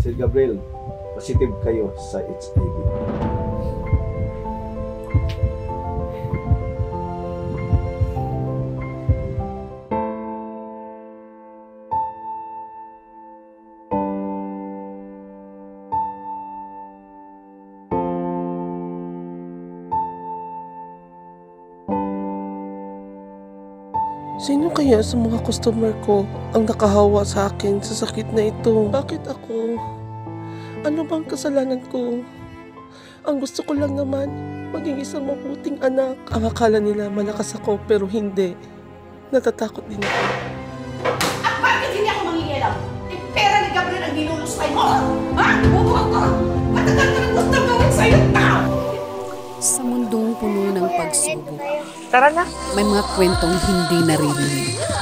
Sir Gabriel, positive kayo sa HIV. Sino kaya sa mga customer ko ang nakahawa sa akin sa sakit na ito? Bakit ako? Ano bang kasalanan ko? Ang gusto ko lang naman, maging isang mabuting anak. Ang akala nila malakas ako pero hindi. Natatakot din ako. At bakit hindi ako mangingialam? Eh, pera ni Gabriel ang nilulusay mo! Ha? Bubuhat ka! Matagal ka nang gustong gawin sa'yo, tao! Sa mundong puno ng pagsubok, Tara na! may mga kwentong hindi naririnig.